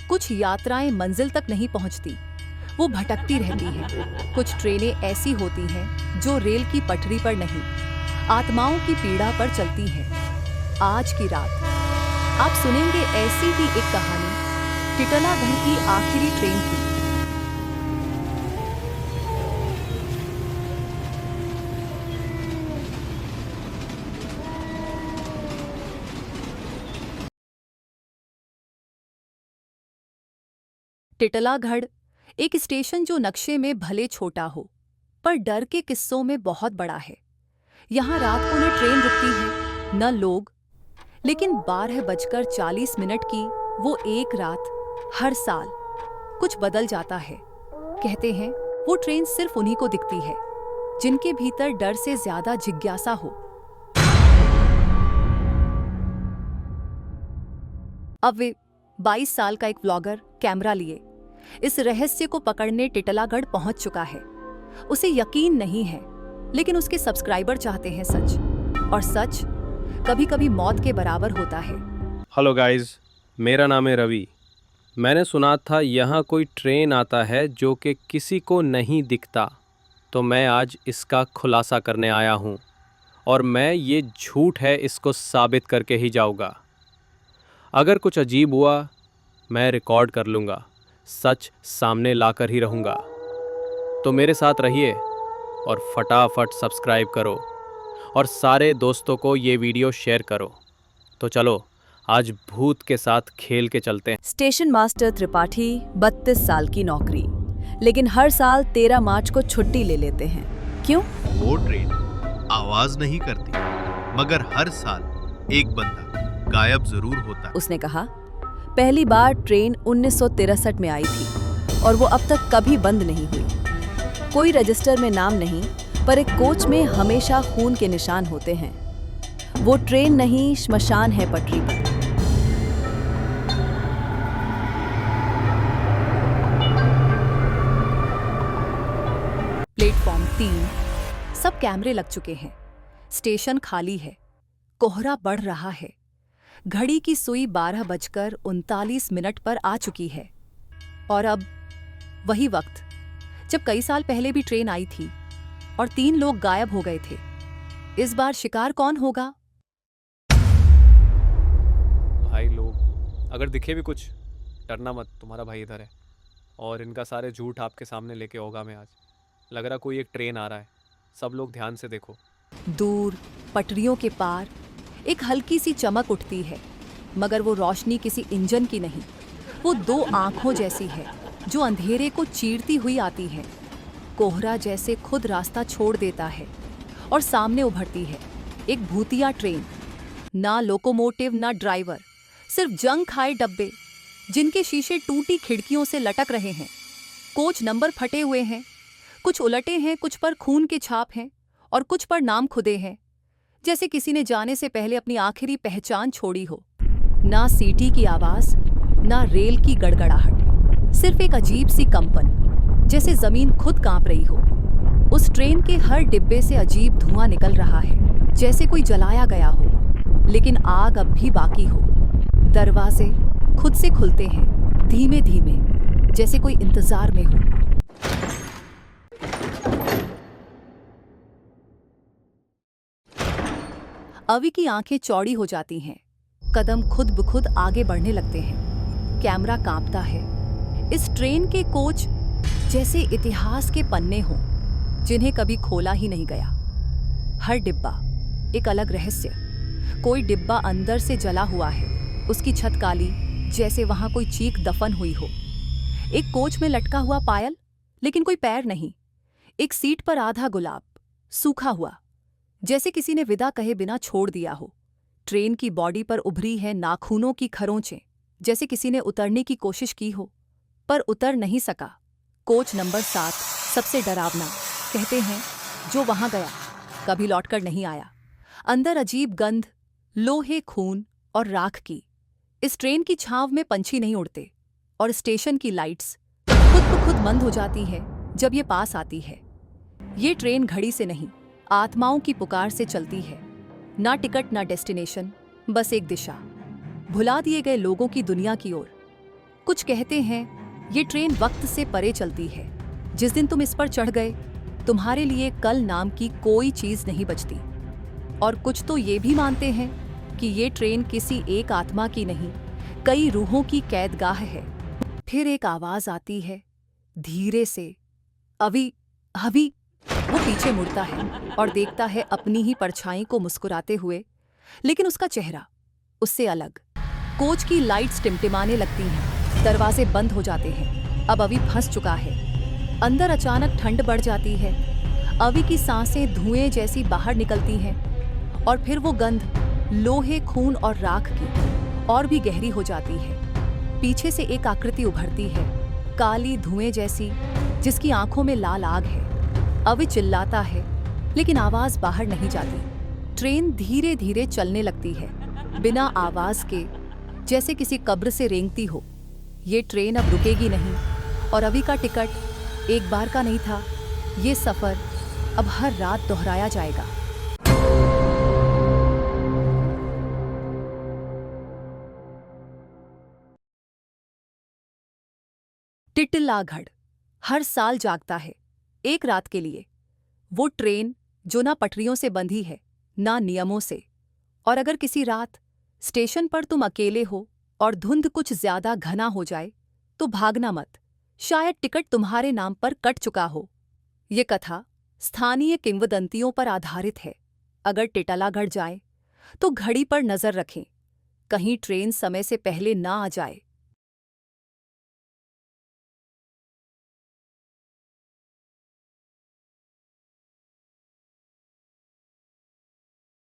कुछ यात्राएं मंजिल तक नहीं पहुंचती, वो भटकती रहती हैं। कुछ ट्रेनें ऐसी होती हैं जो रेल की पटरी पर नहीं, आत्माओं की पीड़ा पर चलती हैं। आज की रात आप सुनेंगे ऐसी ही एक कहानी, टिटलागढ़ की आखिरी ट्रेन की। टिटलागढ़ एक स्टेशन जो नक्शे में भले छोटा हो, पर डर के किस्सों में बहुत बड़ा है। यहाँ रात को न ट्रेन रुकती है न लोग, लेकिन 12:40 की वो एक रात हर साल कुछ बदल जाता है। कहते हैं वो ट्रेन सिर्फ उन्हीं को दिखती है जिनके भीतर डर से ज्यादा जिज्ञासा हो। अब वे 22 साल का एक व्लॉगर कैमरा लिए इस रहस्य को पकड़ने टिटलागढ़ पहुंच चुका है। उसे यकीन नहीं है, लेकिन उसके सब्सक्राइबर चाहते हैं सच, और सच कभी-कभी मौत के बराबर होता है। हेलो गाइस, मेरा नाम है रवि। मैंने सुना था यहाँ कोई ट्रेन आता है जो कि किसी को नहीं दिखता, तो मैं आज इसका खुलासा करने आया हूँ और मैं ये झूठ है इसको साबित करके ही जाऊँगा। अगर कुछ अजीब हुआ मैं रिकॉर्ड कर लूँगा, सच सामने लाकर ही रहूँगा। तो मेरे साथ रहिए और फटाफट सब्सक्राइब करो और सारे दोस्तों को ये वीडियो शेयर करो। तो चलो आज भूत के साथ खेल के चलते हैं। स्टेशन मास्टर त्रिपाठी 32 साल की नौकरी, लेकिन हर साल 13 मार्च को छुट्टी ले लेते हैं। क्यों? वो ट्रेन आवाज नहीं करती, मगर हर साल एक बंदा गायब जरूर होता है। उसने कहा, पहली बार ट्रेन 1963 में आई थी और वो अब तक कभी बंद नहीं हुई। कोई रजिस्टर में नाम नहीं, पर एक कोच में हमेशा खून के निशान होते हैं। वो ट्रेन नहीं, श्मशान है पटरी पर। प्लेटफॉर्म 3, सब कैमरे लग चुके हैं। स्टेशन खाली है, कोहरा बढ़ रहा है। घड़ी की सुई 12:39 पर आ चुकी है। और अब वही वक्त जब कई साल पहले भी ट्रेन आई थी और 3 लोग गायब हो गए थे। इस बार शिकार कौन होगा? भाई लोग, अगर दिखे भी कुछ डरना मत, तुम्हारा भाई इधर है और इनका सारे झूठ आपके सामने लेके होगा मैं आज। लग रहा कोई एक ट्रेन आ रहा है, सब लोग ध्यान से देखो। दूर पटरियों के पार एक हल्की सी चमक उठती है, मगर वो रोशनी किसी इंजन की नहीं, वो 2 आंखों जैसी है जो अंधेरे को चीरती हुई आती है। कोहरा जैसे खुद रास्ता छोड़ देता है और सामने उभरती है एक भूतिया ट्रेन। ना लोकोमोटिव ना ड्राइवर, सिर्फ जंग खाए डब्बे जिनके शीशे टूटी खिड़कियों से लटक रहे हैं। कोच नंबर फटे हुए हैं, कुछ उलटे हैं, कुछ पर खून के छाप हैं और कुछ पर नाम खुदे हैं, जैसे किसी ने जाने से पहले अपनी आखिरी पहचान छोड़ी हो। ना सीटी की आवाज, ना रेल की गड़गड़ाहट, सिर्फ एक अजीब सी कंपन, जैसे जमीन खुद कांप रही हो। उस ट्रेन के हर डिब्बे से अजीब धुआं निकल रहा है, जैसे कोई जलाया गया हो, लेकिन आग अब भी बाकी हो। दरवाजे खुद से खुलते हैं, धीमे धीमे, जैसे कोई इंतजार में हो। अवि की आंखें चौड़ी हो जाती हैं, कदम खुद ब खुद आगे बढ़ने लगते हैं। कैमरा कांपता है। इस ट्रेन के कोच जैसे इतिहास के पन्ने हों जिन्हें कभी खोला ही नहीं गया। हर डिब्बा एक अलग रहस्य। कोई डिब्बा अंदर से जला हुआ है, उसकी छत काली, जैसे वहां कोई चीख दफन हुई हो। एक कोच में लटका हुआ पायल, लेकिन कोई पैर नहीं। एक सीट पर आधा गुलाब, सूखा हुआ, जैसे किसी ने विदा कहे बिना छोड़ दिया हो। ट्रेन की बॉडी पर उभरी है नाखूनों की खरोंचें, जैसे किसी ने उतरने की कोशिश की हो पर उतर नहीं सका। कोच नंबर 7 सबसे डरावना, कहते हैं जो वहां गया कभी लौटकर नहीं आया। अंदर अजीब गंध, लोहे, खून और राख की। इस ट्रेन की छांव में पंछी नहीं उड़ते और स्टेशन की लाइट्स खुद ब खुद बंद हो जाती है जब ये पास आती है। ये ट्रेन घड़ी से नहीं, आत्माओं की पुकार से चलती है। ना टिकट ना डेस्टिनेशन, बस एक दिशा, भुला दिए गए लोगों की दुनिया की ओर। कुछ कहते हैं ये ट्रेन वक्त से परे चलती है। जिस दिन तुम इस पर चढ़ गए, तुम्हारे लिए कल नाम की कोई चीज नहीं बचती। और कुछ तो ये भी मानते हैं कि ये ट्रेन किसी एक आत्मा की नहीं, कई रूहों की कैदगाह है। फिर एक आवाज आती है धीरे से, अभी अभी। वो पीछे मुड़ता है और देखता है अपनी ही परछाई को मुस्कुराते हुए, लेकिन उसका चेहरा उससे अलग। कोच की लाइट्स टिमटिमाने लगती हैं, दरवाजे बंद हो जाते हैं। अब अभी फंस चुका है। अंदर अचानक ठंड बढ़ जाती है। अभी की सांसें धुएं जैसी बाहर निकलती हैं और फिर वो गंध लोहे, खून और राख की और भी गहरी हो जाती है। पीछे से एक आकृति उभरती है, काली धुएं जैसी, जिसकी आंखों में लाल आग है। अभी चिल्लाता है, लेकिन आवाज बाहर नहीं जाती। ट्रेन धीरे धीरे चलने लगती है, बिना आवाज के, जैसे किसी कब्र से रेंगती हो। ये ट्रेन अब रुकेगी नहीं। और अभी का टिकट एक बार का नहीं था। ये सफर अब हर रात दोहराया जाएगा। टिटिलागढ़ हर साल जागता है, एक रात के लिए। वो ट्रेन जो ना पटरियों से बंधी है, ना नियमों से। और अगर किसी रात स्टेशन पर तुम अकेले हो और धुंध कुछ ज्यादा घना हो जाए, तो भागना मत। शायद टिकट तुम्हारे नाम पर कट चुका हो। ये कथा स्थानीय किंवदंतियों पर आधारित है। अगर टिटिलागढ़ जाए तो घड़ी पर नजर रखें, कहीं ट्रेन समय से पहले ना आ जाए।